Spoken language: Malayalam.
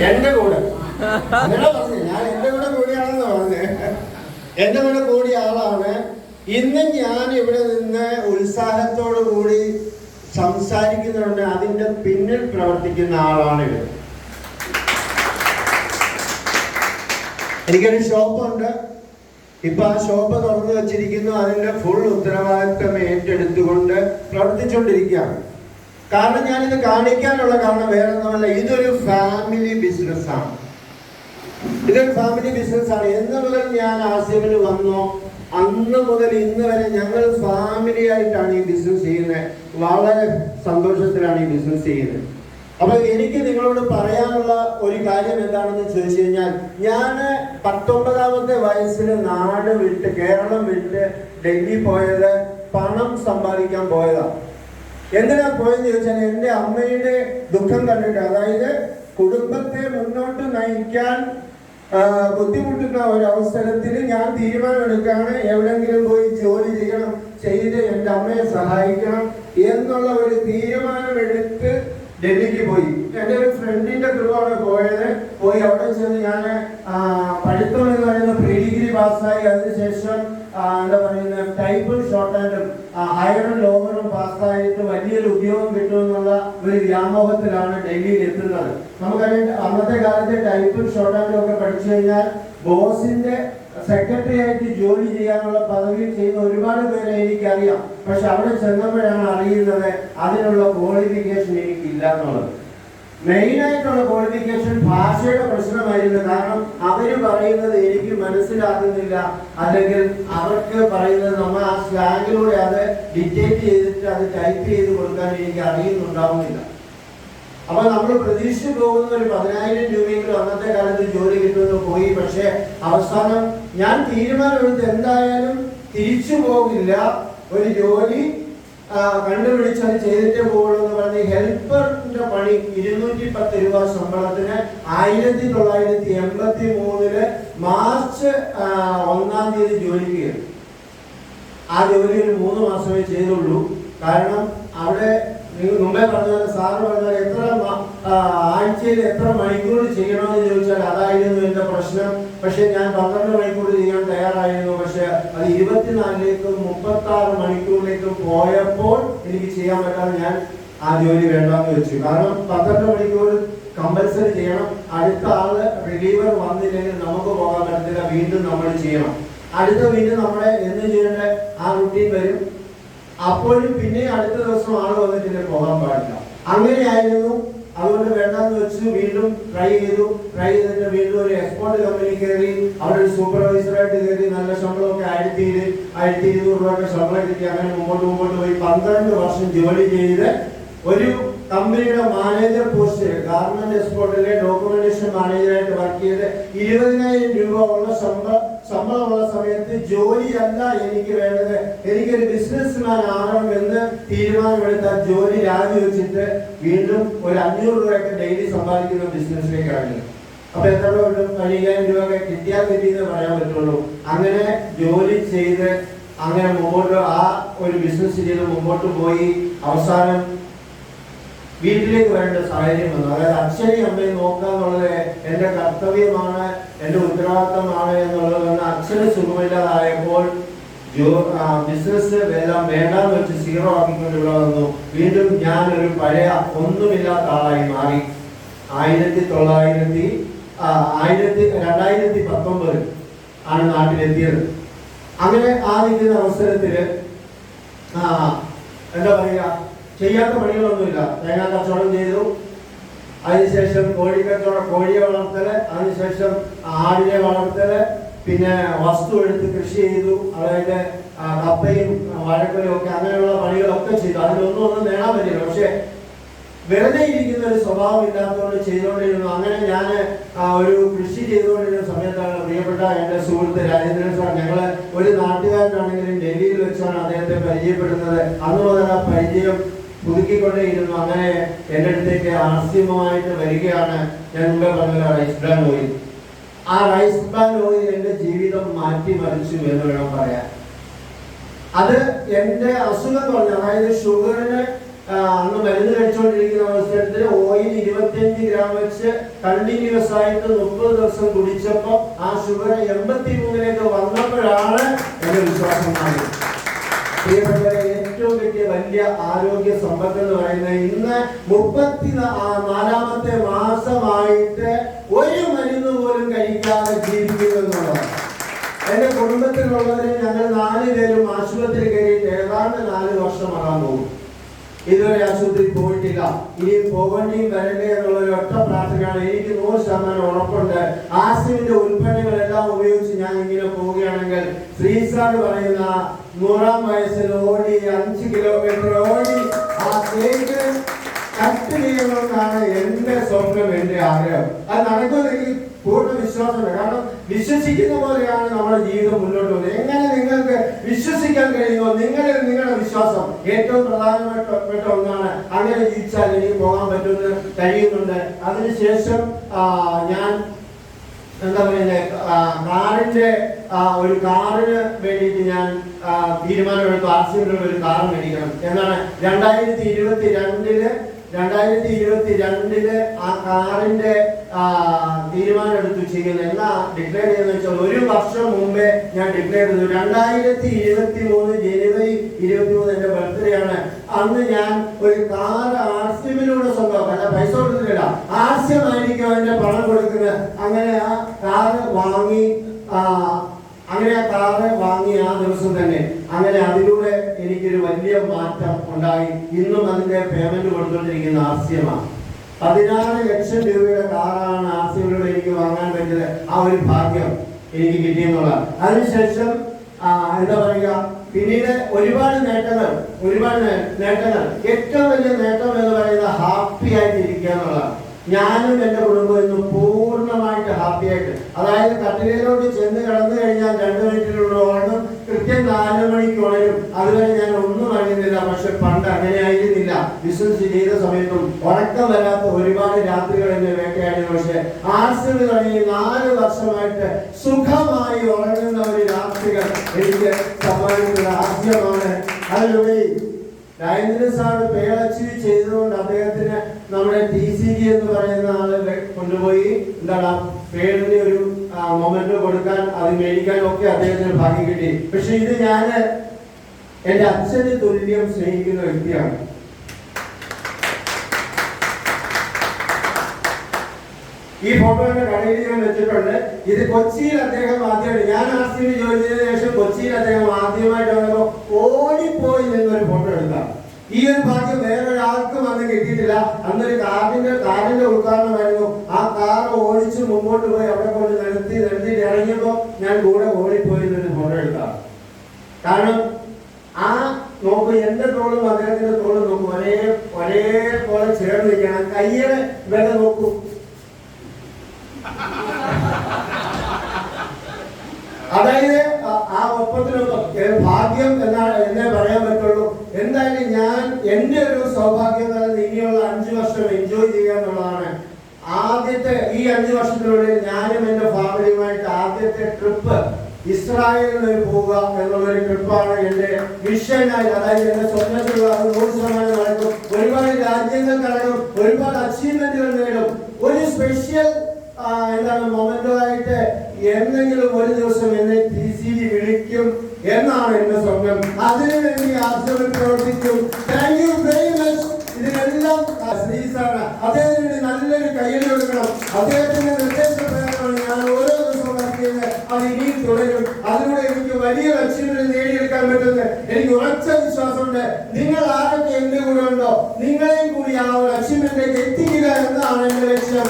എന്റെ കൂടെ അങ്ങനെ പറഞ്ഞു, ഞാൻ എന്റെ കൂടെ കൂടിയാണെന്ന് പറഞ്ഞ്. എന്റെ കൂടെ കൂടിയ ആളാണ്. ഇന്ന് ഞാൻ ഇവിടെ നിന്ന് ഉത്സാഹത്തോടു കൂടി സംസാരിക്കുന്നുണ്ട്. അതിന്റെ പിന്നിൽ പ്രവർത്തിക്കുന്ന ആളാണ് ഇവിടെ. എനിക്കൊരു ഷോപ്പുണ്ട്. ഇപ്പൊ ആ ഷോപ്പ് തുറന്നു വച്ചിരിക്കുന്നു. അതിന്റെ ഫുൾ ഉത്തരവാദിത്വം ഏറ്റെടുത്തുകൊണ്ട് പ്രവർത്തിച്ചുകൊണ്ടിരിക്കുകയാണ്. കാരണം ഞാനിത് കാണിക്കാനുള്ള കാരണം വേറെ ഒന്നുമല്ല, ഇതൊരു ഫാമിലി ബിസിനസ്സാണ്. ഇതൊരു ഫാമിലി ബിസിനസ്സാണ്. എന്ന് മുതൽ ഞാൻ ആസിഫിന് വന്നോ അന്ന് മുതൽ ഇന്ന് വരെ ഞങ്ങൾ ഫാമിലി ആയിട്ടാണ് ഈ ബിസിനസ് ചെയ്യുന്നത്. വളരെ സന്തോഷത്തിലാണ് ഈ ബിസിനസ് ചെയ്യുന്നത്. അപ്പൊ എനിക്ക് നിങ്ങളോട് പറയാനുള്ള ഒരു കാര്യം എന്താണെന്ന് ചോദിച്ചു കഴിഞ്ഞാൽ, ഞാൻ 19ാമത്തെ വയസ്സിൽ നാട് വിട്ട്, കേരളം വിട്ട് ഡൽഹി പോയത് പണം സമ്പാദിക്കാൻ പോയതാണ്. എന്തിനാ പോയെന്ന് ചോദിച്ചാൽ, എൻ്റെ അമ്മയുടെ ദുഃഖം കണ്ടിട്ട്, അതായത് കുടുംബത്തെ മുന്നോട്ട് നയിക്കാൻ ബുദ്ധിമുട്ടുന്ന ഒരവസരത്തിൽ ഞാൻ തീരുമാനമെടുക്കുകയാണ്, എവിടെയെങ്കിലും പോയി ജോലി ചെയ്യണം, ചെയ്ത് എൻ്റെ അമ്മയെ സഹായിക്കണം എന്നുള്ള ഒരു തീരുമാനമെടുത്ത് ഡൽഹിക്ക് പോയി. എൻ്റെ ഒരു ഫ്രണ്ടിന്റെ ത്രൂവാണ് പോയി അവിടെ ചെന്ന് ഞാൻ പഠിത്തം എന്ന് പറയുന്ന പ്രീ ഡിഗ്രി പാസ്സായി. അതിനുശേഷം എന്താ പറയുന്നത്, ടൈപ്പും ഷോർട്ട് ഹാൻഡും ഹയറും ലോവറും പാസ്സായിട്ട് വലിയൊരു ഉദ്യോഗം കിട്ടുമെന്നുള്ള ഒരു വ്യാമോഹത്തിലാണ് ഡൽഹിയിൽ എത്തുന്നത്. നമുക്കറിയാം, അന്നത്തെ കാലത്ത് ടൈപ്പും ഷോർട്ട് ഹാൻഡും ഒക്കെ പഠിച്ചു കഴിഞ്ഞാൽ ബോസിന്റെ സെക്രട്ടറി ആയിട്ട് ജോലി ചെയ്യാനുള്ള പദവിയിൽ ചെയ്യുന്ന ഒരുപാട് പേരെ എനിക്കറിയാം. പക്ഷെ അവിടെ ചെന്നപ്പോഴാണ് അറിയുന്നത് അതിനുള്ള ക്വാളിഫിക്കേഷൻ എനിക്കില്ല എന്നുള്ളത്. മെയിനായിട്ടുള്ള ക്വാളിഫിക്കേഷൻ ഭാഷയുടെ പ്രശ്നമായിരുന്നു. കാരണം അവര് പറയുന്നത് എനിക്ക് മനസ്സിലാകുന്നില്ല, അല്ലെങ്കിൽ അവർക്ക് പറയുന്നത് നമ്മൾ ആ സ്ലാങ്ങിലൂടെ അത് ഡിറ്റക്ട് ചെയ്തിട്ട് അത് ടൈപ്പ് ചെയ്ത് കൊടുക്കാൻ എനിക്ക് അറിയുന്നുണ്ടാവുന്നില്ല. അപ്പൊ നമ്മൾ പ്രതീക്ഷിച്ചു പോകുന്ന ഒരു 10,000 രൂപയെങ്കിലും അന്നത്തെ കാലത്ത് ജോലി കിട്ടുമെന്ന് പോയി. പക്ഷെ അവസാനം ഞാൻ തീരുമാനമെടുത്ത് എന്തായാലും തിരിച്ചു പോകില്ല, ഒരു ജോലി കണ്ടുപിടിച്ച് അത് ചെയ്തിട്ടേ പോകുള്ളൂ എന്ന് പറഞ്ഞ് ഹെൽപ്പറിന്റെ പണി 210 രൂപ ശമ്പളത്തിന് 1983 മാർച്ച് 1-ാം തീയതി ജോലിക്ക് കയറി. ആ ജോലി ഒരു 3 മാസമേ ചെയ്തുള്ളൂ. കാരണം അവിടെ മുമ്പേ പറഞ്ഞാൽ സാറ് പറഞ്ഞാൽ ആഴ്ചയിൽ എത്ര മണിക്കൂർ ചെയ്യണമെന്ന് ചോദിച്ചാൽ അതായിരുന്നു എന്റെ പ്രശ്നം. പക്ഷെ ഞാൻ 12 മണിക്കൂർ ചെയ്യാൻ തയ്യാറായിരുന്നു. പക്ഷെ അത് 24ലേക്കും 36 മണിക്കൂറിലേക്കും പോയപ്പോൾ എനിക്ക് ചെയ്യാൻ പറ്റാതെ ഞാൻ ആ ജോലി വേണ്ടാന്ന് വെച്ചു. കാരണം 12 മണിക്കൂർ കമ്പൽസറി ചെയ്യണം. അടുത്ത ആള് റിലീവർ വന്നില്ലെങ്കിൽ നമുക്ക് പോകാൻ പറ്റത്തില്ല, വീണ്ടും നമ്മൾ ചെയ്യണം. വീണ്ടും നമ്മളെ എന്ന് ചെയ്യേണ്ട ആ റുട്ടീൻ വരും. അപ്പോഴും പിന്നെ അടുത്ത ദിവസം ആള് വന്നിട്ട് പോകാൻ പാടില്ല. അങ്ങനെയായിരുന്നു. അതുകൊണ്ട് വേണ്ടാന്ന് വെച്ച് വീണ്ടും ട്രൈ ചെയ്തിട്ട് വീണ്ടും ഒരു എക്സ്പോർട്ട് കമ്പനി കയറി. അവിടെ ഒരു സൂപ്പർവൈസറായിട്ട് കയറി. നല്ല ശമ്പളമൊക്കെ 1200 രൂപയൊക്കെ ശമ്പളം കിട്ടി. അങ്ങനെ മുമ്പോട്ട് പോയി 12 വർഷം ജോലി ചെയ്ത് ഒരു കമ്പനിയുടെ മാനേജർ പോസ്റ്റ്, ഗാർമെന്റ് എക്സ്പോർട്ടിലെ ഡോക്യുമെന്റേഷൻ മാനേജറായിട്ട് വർക്ക് ചെയ്ത് 20,000 രൂപ ഉള്ള ശമ്പളമുള്ള സമയത്ത് ജോലിയല്ല എനിക്ക് വേണ്ടത്, എനിക്കൊരു ബിസിനസ്മാൻ ആകണം എന്ന് തീരുമാനമെടുത്ത ജോലി രാജിവെച്ചിട്ട് വീണ്ടും ഒരു 500 രൂപയൊക്കെ ഡെയിലി സമ്പാദിക്കുന്ന ബിസിനസ്സിലേക്കാണ്. അപ്പൊ എത്ര രൂപ കിട്ടും? 15,000 രൂപയൊക്കെ കിട്ടിയാൽ കിട്ടിയെന്ന് പറയാൻ പറ്റുള്ളൂ. അങ്ങനെ ജോലി ചെയ്ത് അങ്ങനെ മുമ്പോട്ട് ആ ഒരു ബിസിനസ് ചെയ്ത് മുമ്പോട്ട് പോയി. അവസാനം വീട്ടിലേക്ക് വരേണ്ട സാഹചര്യം വന്നു. അതായത് അച്ഛനെയും അമ്മയും നോക്കുക എന്നുള്ളത് എൻ്റെ കർത്തവ്യമാണ്, എൻ്റെ ഉത്തരവാദിത്തമാണ് എന്നുള്ളത് വന്ന് അച്ഛന് സുഖമില്ലാതായപ്പോൾ ബിസിനസ് എല്ലാം വേണ്ടാന്ന് വെച്ച് 0 ആക്കിക്കൊണ്ട് ഇവിടെ വന്നു. വീണ്ടും ഞാനൊരു പഴയ ഒന്നുമില്ലാത്ത ആളായി മാറി. 2019 ആണ് നാട്ടിലെത്തിയത്. അങ്ങനെ ആ നിൽക്കുന്ന അവസരത്തില് എന്താ പറയുക, ചെയ്യാത്ത പണികളൊന്നുമില്ല. തേങ്ങാ കച്ചവടം ചെയ്തു. അതിനുശേഷം കോഴിയെ വളർത്തല്, അതിനുശേഷം ആടിനെ വളർത്തല്, പിന്നെ വസ്തു എടുത്ത് കൃഷി ചെയ്തു. അതായത് കപ്പയും വാഴക്കൊലയും ഒക്കെ അങ്ങനെയുള്ള പണികളൊക്കെ ചെയ്തു. അതിലൊന്നും നേടാൻ പറ്റില്ല. പക്ഷെ വെറുതെ ഇരിക്കുന്ന ഒരു സ്വഭാവം ഇല്ലാത്തതുകൊണ്ട് ചെയ്തുകൊണ്ടിരുന്നു. അങ്ങനെ ഞാൻ ഒരു കൃഷി ചെയ്തുകൊണ്ടിരുന്ന സമയത്താണ് പ്രിയപ്പെട്ട എൻ്റെ സുഹൃത്ത് രാജേന്ദ്രൻ സാർ, ഞങ്ങൾ ഒരു നാട്ടുകാരനാണെങ്കിലും ഡൽഹിയിൽ വെച്ചാണ് അദ്ദേഹത്തെ പരിചയപ്പെടുന്നത്. അന്ന് മുതൽ ആ പരിചയം പുതുക്കിക്കൊണ്ടേയിരുന്നു. അങ്ങനെ എൻ്റെ അടുത്തേക്ക് ആസ്യമായിട്ട് വരികയാണ് ഞാൻ മുമ്പേ പറഞ്ഞ റൈസ് ബ്രാൻ ഓയിൽ. ആ റൈസ് ബ്രാൻ ഓയിൽ എൻ്റെ ജീവിതം മാറ്റിമറിച്ചു എന്ന് വേണം പറയാൻ. അത് എൻ്റെ അസുഖം പറഞ്ഞു, അതായത് ഷുഗറിന് അന്ന് മരുന്ന് കഴിച്ചുകൊണ്ടിരിക്കുന്ന അവസരത്തിൽ ഓയിൽ 25 ഗ്രാം വെച്ച് കണ്ടിന്യൂസ് ആയിട്ട് 30 ദിവസം കുടിച്ചപ്പോൾ ആ ഷുഗർ 83 വന്നപ്പോഴാണ് എന്റെ വിശ്വാസം മാറി. പ്രിയപ്പെട്ടവരെ, ഏറ്റവും വലിയ ആരോഗ്യ സമ്പത്ത് എന്ന് പറയുന്നത് ഇന്ന് 34ാമത്തെ മാസമായിട്ട് ഒരു മരുന്ന് പോലും കഴിക്കാതെ ജീവിക്കുക എന്നുള്ളതാണ്. എന്റെ കുടുംബത്തിലുള്ളവരെ ഞങ്ങൾ 4 പേരും ആശുപത്രി കയറിയിട്ട് ഏതാണ്ട് 4 വർഷമാകാൻ പോകും. ഇതുവരെ ആശുപത്രി പോയിട്ടില്ല. ഇനി പോകേണ്ടിയും വരണ്ടേ എന്നുള്ള ഒരു ഒറ്റ പ്രാർത്ഥനയാണ്. എനിക്ക് 100% ഉറപ്പുണ്ട്. ആസിഡിന്റെ ഉൽപ്പന്നങ്ങളെല്ലാം ഉപയോഗിച്ച് ഞാൻ ഇങ്ങനെ പോവുകയാണെങ്കിൽ ശ്രീസാർ പറയുന്ന 100ാം വയസ്സിൽ ഓടി 5 കിലോമീറ്റർ ഓടി ആ കേക്ക് കട്ട് ചെയ്യണമെന്നാണ് എന്റെ സ്വപ്നം, എന്റെ ആഗ്രഹം. അത് നടക്കുമെന്ന് എനിക്ക് പൂർണ്ണ വിശ്വാസമുണ്ട്. കാരണം വിശ്വസിക്കുന്ന പോലെയാണ് നമ്മുടെ ജീവിതം മുന്നോട്ട് പോകുന്നത്. എങ്ങനെ നിങ്ങൾക്ക് വിശ്വസിക്കാൻ കഴിയുമോ? നിങ്ങളുടെ വിശ്വാസം ഏറ്റവും പ്രധാനപ്പെട്ട ഒന്നാണ്. അങ്ങനെ ജീവിച്ചാൽ എനിക്ക് പോകാൻ പറ്റുമെന്ന് കഴിയുന്നുണ്ട്. അതിനുശേഷം ഞാൻ എന്താ പറയുന്നത്, കാറിന്റെ ഒരു കാറിന് വേണ്ടിയിട്ട് ഞാൻ തീരുമാനമെടുത്തു. ആർസിയിലുള്ള ഒരു കാർ മേടിക്കണം എന്നാണ് 2022 ആ കാറിന്റെ തീരുമാനം എടുത്തു ചെയ്യുന്നത്. എന്നാ ഡിക്ലെയർ ചെയ്യുന്ന വെച്ചാൽ 1 വർഷം മുമ്പേ ഞാൻ ഡിക്ലെയർ ചെയ്തു. 2023 ജനുവരി 23 എന്റെ ബർത്ത്ഡേ ആണ്. അന്ന് ഞാൻ ഒരു കാർ ആർസിയിലൂടെ സ്വന്തം, അല്ല പൈസ കൊടുത്തിട്ടില്ല, ആർസിയമായിരിക്കും അതിന്റെ പണം കൊടുക്കുന്നത്. അങ്ങനെ ആ കാറ് വാങ്ങി ആ ദിവസം തന്നെ അങ്ങനെ അതിലൂടെ എനിക്കൊരു വലിയ മാറ്റം ഉണ്ടായി. ഇന്നും അതിന്റെ പേയ്മെന്റ് കൊടുത്തുകൊണ്ടിരിക്കുന്ന ആർസിയമാണ്. 16 ലക്ഷം രൂപയുടെ കാറാണ് ആർസിയിലൂടെ എനിക്ക് വാങ്ങാൻ പറ്റിയത്. ആ ഒരു ഭാഗ്യം എനിക്ക് കിട്ടിയെന്നുള്ള. അതിനുശേഷം എന്താ പറയുക, പിന്നീട് ഒരുപാട് നേട്ടങ്ങൾ. ഏറ്റവും വലിയ നേട്ടം എന്ന് പറയുന്നത് ഹാപ്പി ആയിട്ട് ഇരിക്കുക എന്നുള്ളതാണ്. ഞാനും എന്റെ കുടുംബവും ഇന്ന് പൂർണ്ണമായിട്ട് ഹാപ്പി ആയിട്ട്, അതായത് കട്ടിലയിലോട്ട് ചെന്ന് കിടന്നു കഴിഞ്ഞാൽ 2 മിനിറ്റിലുള്ള ഉറങ്ങും, കൃത്യം 4 മണിക്ക് ഉണരും. അതുവരെ ഞാൻ ഒന്നും അറിയുന്നില്ല. പക്ഷെ പണ്ട് അങ്ങനെ ആയിരുന്നില്ല. ബിസിനസ് ചെയ്ത സമയത്തും ഉറക്കം വരാത്ത ഒരുപാട് രാത്രികൾ എന്നെ വേട്ടയായിരുന്നു. പക്ഷെ ആർസിൽ തുടങ്ങി 4 വർഷമായിട്ട് സുഖമായി ഉറങ്ങുന്ന ഒരു രാത്രികൾ എനിക്ക് സമ്മാനിക്കുന്ന ആദ്യമാണ്. അതിലുപരി രാജേന്ദ്രൻ സാർ പേളച്ചി ചെയ്തുകൊണ്ട് അദ്ദേഹത്തിന് നമ്മുടെ TCG എന്ന് പറയുന്ന ആള് കൊണ്ടുപോയി എന്താണ് പേരിന് ഒരു മൊമെന്റ് കൊടുക്കാൻ, അത് മേടിക്കാനും ഒക്കെ അദ്ദേഹത്തിന് ഭാഗ്യം കിട്ടി. പക്ഷെ ഇത് ഞാൻ എന്റെ അച്ഛന് തുല്യം സ്നേഹിക്കുന്ന വ്യക്തിയാണ്. ഈ ഫോട്ടോ എന്റെ കടയിൽ ഞാൻ വെച്ചിട്ടുണ്ട്. ഇത് കൊച്ചിയിൽ അദ്ദേഹം ആദ്യമായിട്ട്, ഞാൻ ആർസിയിൽ ജോലി ചെയ്തതിനു ശേഷം കൊച്ചിയിൽ അദ്ദേഹം ആദ്യമായിട്ട് വന്നപ്പോൾ ഓടിപ്പോയി നിന്നൊരു ഫോട്ടോ എടുക്കാം. ഈ ഒരു ഭാഗ്യം വേറൊരാൾക്കും അന്ന് കിട്ടിയിട്ടില്ല. അന്നൊരു കാറിന്റെ ഉദ്ഘാടനമായിരുന്നു. ആ കാർ ഓടിച്ച് മുമ്പോട്ട് പോയി അവിടെ കൊണ്ട് നിർത്തി ഇറങ്ങിയപ്പോ ഞാൻ കൂടെ ഓടിപ്പോയി നിന്നൊരു ഫോട്ടോ എടുക്കാം. കാരണം ആ നോക്കൂ, എന്റെ തോളും അദ്ദേഹത്തിന്റെ തോളും നോക്കൂ, ഒരേപോലെ ചേർന്ന് നിൽക്കണം. കയ്യുടെ വില നോക്കൂ. അതായത് ആ ഒപ്പത്തിനൊപ്പം ഭാഗ്യം എന്നേ പറയാൻ പറ്റുള്ളൂ. എന്തായാലും ഞാൻ എന്റെ ഒരു സൗഭാഗ്യം എന്ന് ഇനിയുള്ള 5 വർഷം എൻജോയ് ചെയ്യുക എന്നുള്ളതാണ്. ആദ്യത്തെ ഈ 5 വർഷത്തിനുള്ളിൽ ഞാനും എന്റെ ഫാമിലിയുമായിട്ട് ആദ്യത്തെ ട്രിപ്പ് ഇസ്രായേലിൽ പോവുക എന്നുള്ളൊരു ട്രിപ്പാണ് എന്റെ വിഷനായി. അതായത് എന്റെ സ്വപ്നത്തിലുള്ള 100% നടക്കും. ഒരുപാട് രാജ്യങ്ങൾ കടക്കും, ഒരുപാട് അച്ചീവ്മെന്റുകൾ നേടും. ഒരു സ്പെഷ്യൽ മൊമെന്റോ ആയിട്ട് എന്തെങ്കിലും ഒരു ദിവസം എന്നെ TCG വിളിക്കും എന്നാണ് എന്റെ സ്വപ്നം. അതിനുവേണ്ടി ആശ്രമം പ്രവർത്തിക്കും. Thank you very much. ഇതിനെല്ലാം ശ്രീസാണ്. അദ്ദേഹത്തിന് വേണ്ടി നല്ലൊരു കയ്യടി കൊടുക്കണം. അദ്ദേഹത്തിന്റെ നിർദ്ദേശപ്രകാരമാണ് ഞാൻ ഓരോ ദിവസവും നടത്തിയത്. അത് ഇനിയും തുടരും. അതിലൂടെ എനിക്ക് വലിയ ലക്ഷ്യങ്ങൾ നേടിയെടുക്കാൻ പറ്റുന്നത് എനിക്ക് ഉറച്ച വിശ്വാസമുണ്ട്. നിങ്ങൾ ആരൊക്കെ എന്റെ കൂടെ ഉണ്ടോ, നിങ്ങളെയും കൂടി ആ ലക്ഷ്യത്തിലേക്ക് എത്തിക്കുക എന്നതാണ് എന്റെ ലക്ഷ്യം.